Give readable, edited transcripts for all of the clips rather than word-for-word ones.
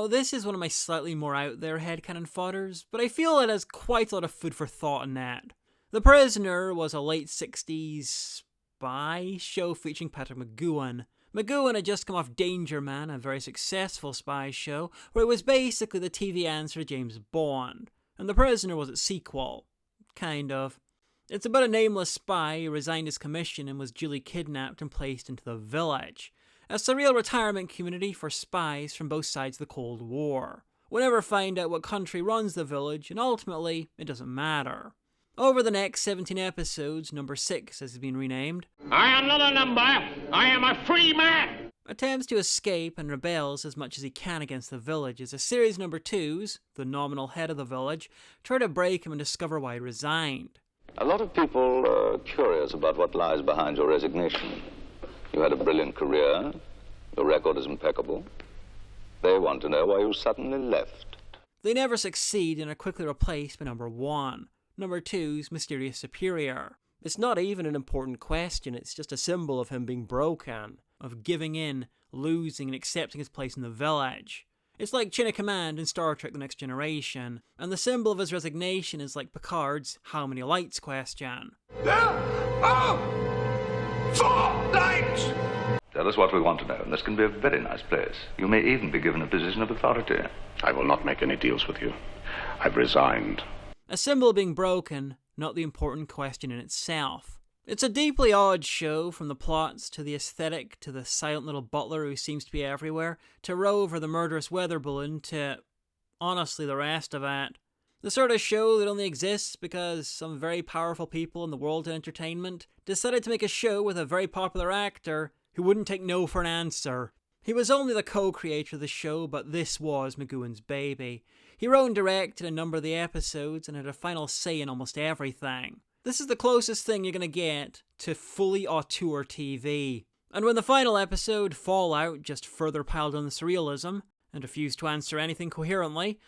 Now, this is one of my slightly more out there headcanon fodders, but I feel it has quite a lot of food for thought in that. The Prisoner was a late 60s spy show featuring Patrick McGoohan. McGoohan had just come off Danger Man, a very successful spy show, where it was basically the TV answer to James Bond, and The Prisoner was its sequel. Kind of. It's about a nameless spy who resigned his commission and was duly kidnapped and placed into the Village, a surreal retirement community for spies from both sides of the Cold War. We'll never find out what country runs the Village, and ultimately, it doesn't matter. Over the next 17 episodes, number 6 has been renamed. I am not a number. I am a free man. Attempts to escape and rebels as much as he can against the Village as a series number 2's, the nominal head of the Village, try to break him and discover why he resigned. A lot of people are curious about what lies behind your resignation. You had a brilliant career. Your record is impeccable. They want to know why you suddenly left. They never succeed and are quickly replaced by number 1, number 2's mysterious superior. It's not even an important question, it's just a symbol of him being broken, of giving in, losing and accepting his place in the Village. It's like Chain of Command in Star Trek The Next Generation, and the symbol of his resignation is like Picard's how many lights question. There are 4 lights! Tell us what we want to know, and this can be a very nice place. You may even be given a position of authority. I will not make any deals with you. I've resigned. A symbol being broken, not the important question in itself. It's a deeply odd show, from the plots to the aesthetic to the silent little butler who seems to be everywhere, to Rover the murderous weather balloon, to, honestly, the rest of it. The sort of show that only exists because some very powerful people in the world of entertainment decided to make a show with a very popular actor who wouldn't take no for an answer. He was only the co-creator of the show, but this was McGoohan's baby. He wrote and directed a number of the episodes and had a final say in almost everything. This is the closest thing you're going to get to fully auteur TV. And when the final episode, Fallout, just further piled on the surrealism and refused to answer anything coherently,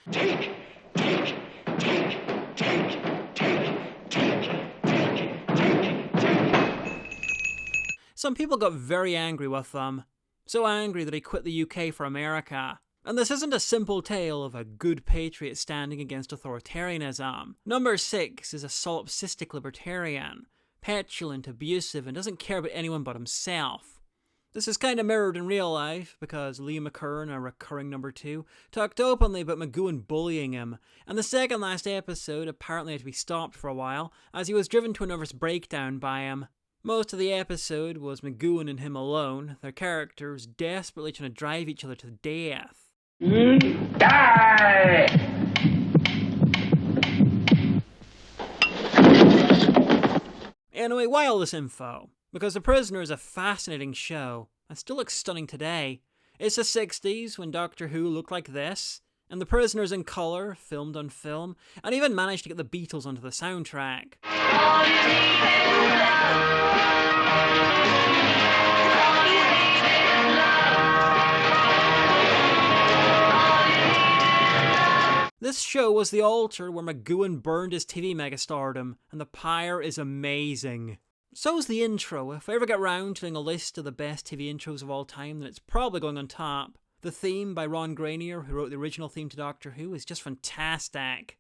some people got very angry with them. So angry that he quit the UK for America. And this isn't a simple tale of a good patriot standing against authoritarianism. Number 6 is a solipsistic libertarian, petulant, abusive, and doesn't care about anyone but himself. This is kind of mirrored in real life, because Liam McKern, a recurring number 2, talked openly about McGoohan bullying him, and the second last episode apparently had to be stopped for a while, as he was driven to a nervous breakdown by him. Most of the episode was McGoohan and him alone, their characters desperately trying to drive each other to death. Die! Anyway, why all this info? Because The Prisoner is a fascinating show, and still looks stunning today. It's the 60s, when Doctor Who looked like this, and The Prisoner's in colour, filmed on film, and even managed to get the Beatles onto the soundtrack. This show was the altar where McGoohan burned his TV megastardom, and the pyre is amazing. So's the intro. If I ever get round to doing a list of the best TV intros of all time, then it's probably going on top. The theme by Ron Granier, who wrote the original theme to Doctor Who, is just fantastic.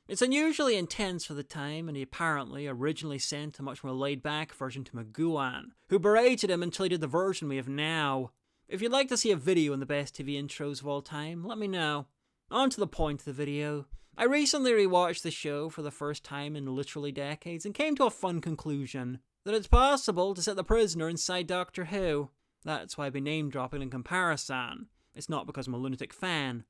It's unusually intense for the time, and he apparently originally sent a much more laid-back version to McGoohan, who berated him until he did the version we have now. If you'd like to see a video on the best TV intros of all time, let me know. On to the point of the video. I recently rewatched the show for the first time in literally decades and came to a fun conclusion. That it's possible to set The Prisoner inside Doctor Who. That's why I've been name-dropping in comparison. It's not because I'm a lunatic fan.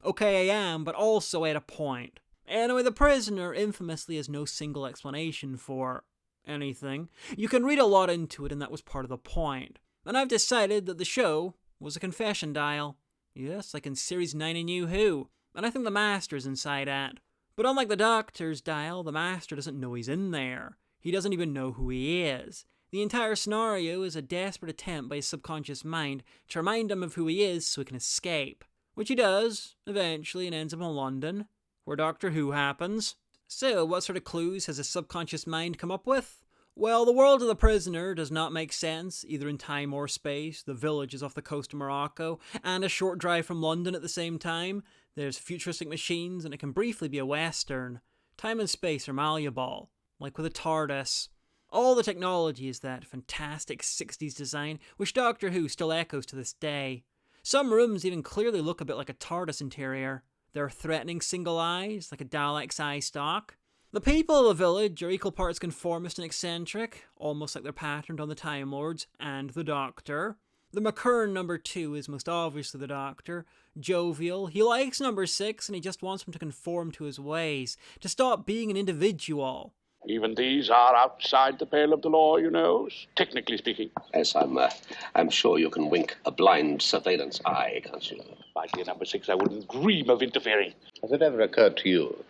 Okay, I am, but also at a point. Anyway, The Prisoner infamously has no single explanation for anything. You can read a lot into it, and that was part of the point. And I've decided that the show was a confession dial. Yes, like in Series 9 of New Who. And I think the Master's inside it. But unlike the Doctor's dial, the Master doesn't know he's in there. He doesn't even know who he is. The entire scenario is a desperate attempt by his subconscious mind to remind him of who he is so he can escape. Which he does, eventually, and ends up in London. where Doctor Who happens. So, what sort of clues has his subconscious mind come up with? Well, the world of the prisoner does not make sense, either in time or space. The village is off the coast of Morocco, and a short drive from London at the same time. There's futuristic machines, and it can briefly be a western. Time and space are malleable, like with a TARDIS. All the technology is that fantastic 60s design, which Doctor Who still echoes to this day. Some rooms even clearly look a bit like a TARDIS interior. There are threatening single eyes, like a Dalek's eye stalk. The people of the village are equal parts conformist and eccentric, almost like they're patterned on the Time Lords and the Doctor. The McKern number 2 is most obviously the Doctor. Jovial, he likes number 6 and he just wants him to conform to his ways, to stop being an individual. Even these are outside the pale of the law, you know, technically speaking. Yes, I'm sure you can wink a blind surveillance eye, can't you? My dear number 6, I wouldn't dream of interfering. Has it ever occurred to you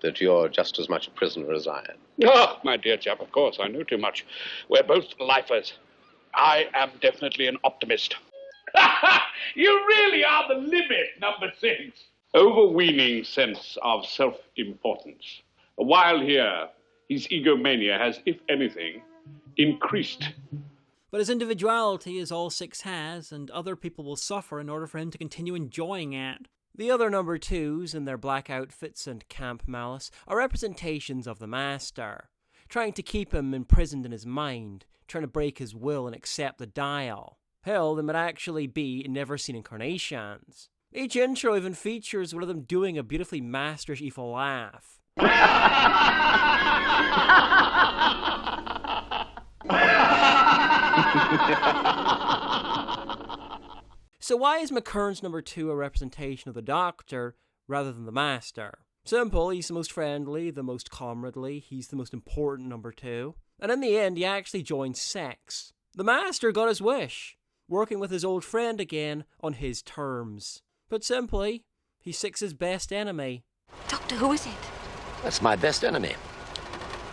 that you're just as much a prisoner as I am? Oh, my dear chap, of course, I know too much. We're both lifers. I am definitely an optimist. You really are the limit, number 6. Overweening sense of self-importance. While here, his egomania has, if anything, increased. But his individuality is all 6 has, and other people will suffer in order for him to continue enjoying it. The other number 2s, in their black outfits and camp malice, are representations of the Master, trying to keep him imprisoned in his mind, trying to break his will and accept the dial. Hell, they might actually be never-seen incarnations. Each intro even features one of them doing a beautifully Masterish evil laugh. So why is McKern's number 2 a representation of the Doctor rather than the Master? Simple, he's the most friendly, the most comradely, he's the most important number 2. And in the end, he actually joins 6. The Master got his wish, working with his old friend again on his terms. Put simply, he's 6's best enemy. Doctor, who is it? That's my best enemy.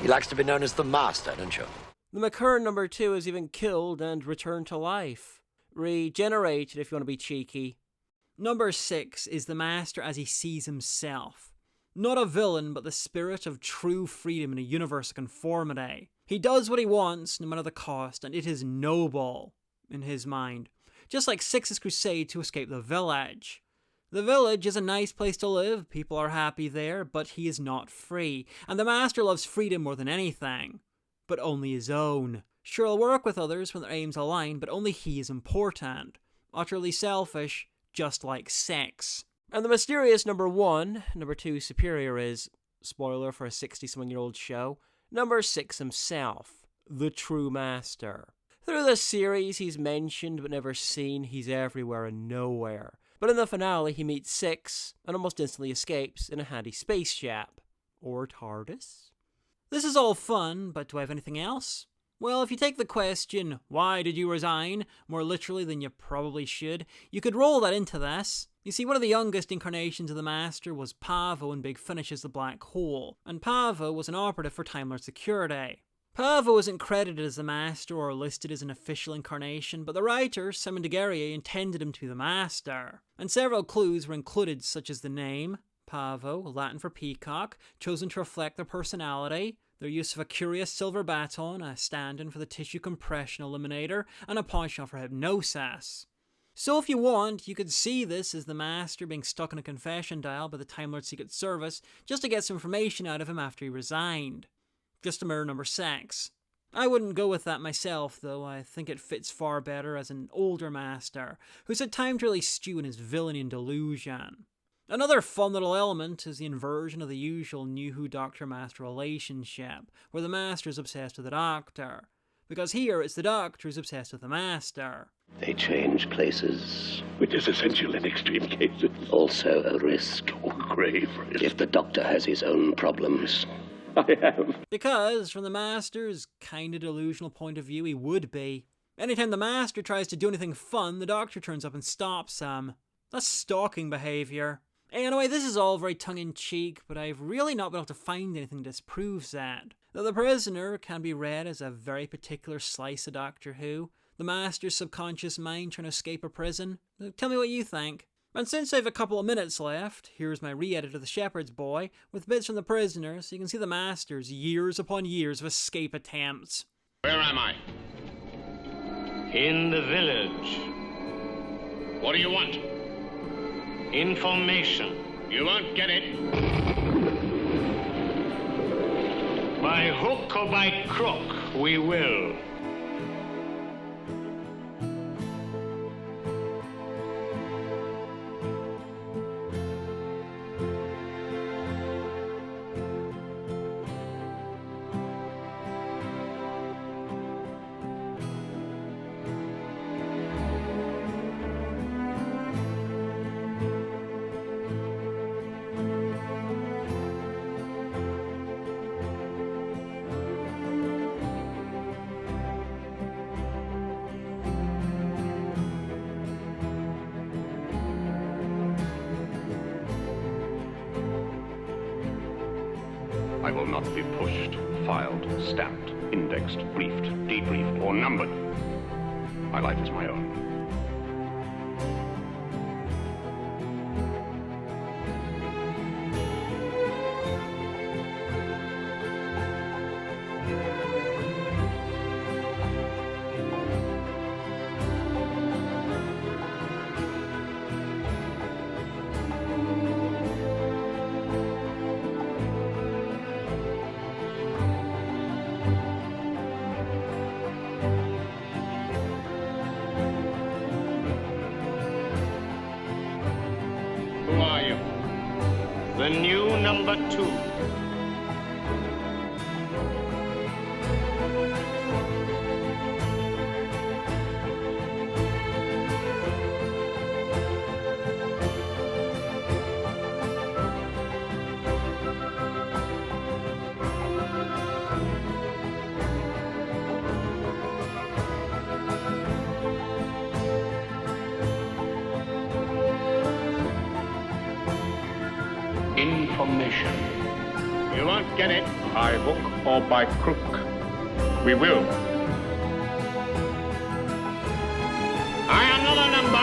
He likes to be known as the Master, don't you? The McKern number 2 is even killed and returned to life. Regenerated, if you want to be cheeky. Number 6 is the Master as he sees himself. Not a villain, but the spirit of true freedom in a universe of conformity. He does what he wants, no matter the cost, and it is noble, in his mind. Just like 6's crusade to escape the village. The village is a nice place to live, people are happy there, but he is not free, and the Master loves freedom more than anything. But only his own. Sure, he'll work with others when their aims align, but only he is important. Utterly selfish, just like 6. And the mysterious number 1, number 2 superior is, spoiler for a 60-something-year-old show, number 6 himself, the true Master. Through this series, he's mentioned but never seen, he's everywhere and nowhere. But in the finale, he meets 6 and almost instantly escapes in a handy spaceship. Or TARDIS? This is all fun, but do I have anything else? Well, if you take the question, why did you resign, more literally than you probably should, you could roll that into this. You see, one of the youngest incarnations of the Master was Pavo in Big Finish's The Black Hole, and Pavo was an operative for Time Lord Security. Pavo isn't credited as the Master or listed as an official incarnation, but the writer, Simon de Guerrier, intended him to be the Master. And several clues were included, such as the name, Pavo, Latin for peacock, chosen to reflect their personality, their use of a curious silver baton, a stand-in for the tissue compression eliminator, and a penchant for hypnosis. So if you want, you could see this as the Master being stuck in a confession dial by the Time Lord Secret Service just to get some information out of him after he resigned. Just to mirror number 6. I wouldn't go with that myself, though. I think it fits far better as an older Master, who's had time to really stew in his villainy and delusion. Another fun little element is the inversion of the usual New Who Doctor-Master relationship, where the Master is obsessed with the Doctor. Because here, it's the Doctor who's obsessed with the Master. They change places. Which is essential in extreme cases. Also a risk. Oh, grave risk. If the Doctor has his own problems. I have. Because, from the Master's kinda delusional point of view, he would be. Anytime the Master tries to do anything fun, the Doctor turns up and stops him. That's stalking behaviour. Anyway, this is all very tongue-in-cheek, but I've really not been able to find anything that disproves that. That the Prisoner can be read as a very particular slice of Doctor Who, the Master's subconscious mind trying to escape a prison. Tell me what you think. And since I have a couple of minutes left, here's my re-edit of The Shepherd's Boy, with bits from The Prisoner, so you can see the Master's years upon years of escape attempts. Where am I? In the village. What do you want? Information. You won't get it. By hook or by crook, we will. I will not be pushed, filed, stamped, indexed, briefed, debriefed, or numbered. My life is my own. Who are you? The new number 2. Information. You won't get it. By hook or by crook, we will. I am not a number.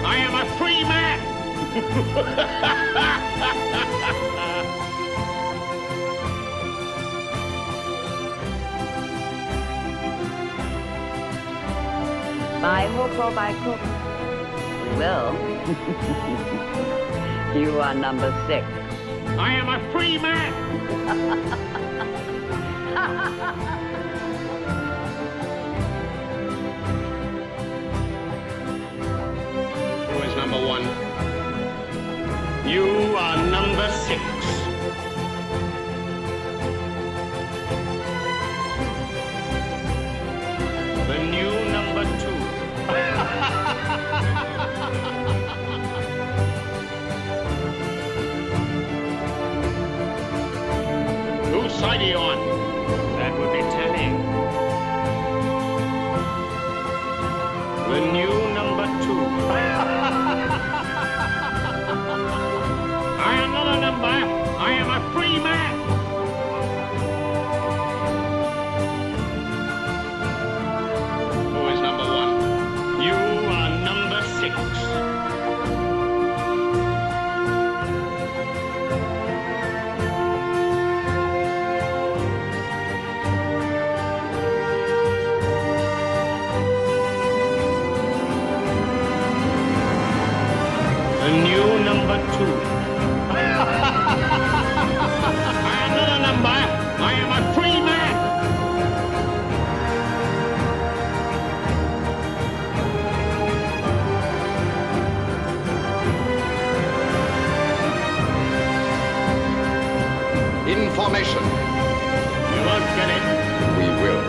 I am a free man. By hook or by crook, we will. You are number 6. I am a free man. Who is number 1? You are number 6. The new number 2. Whose side are you on? That would be telling. The new number 2. I am not a number. I am a free man. Who is number 1? You are number 6. The new number 2. I am not a number. I am a free man. Information. You won't get it. We will.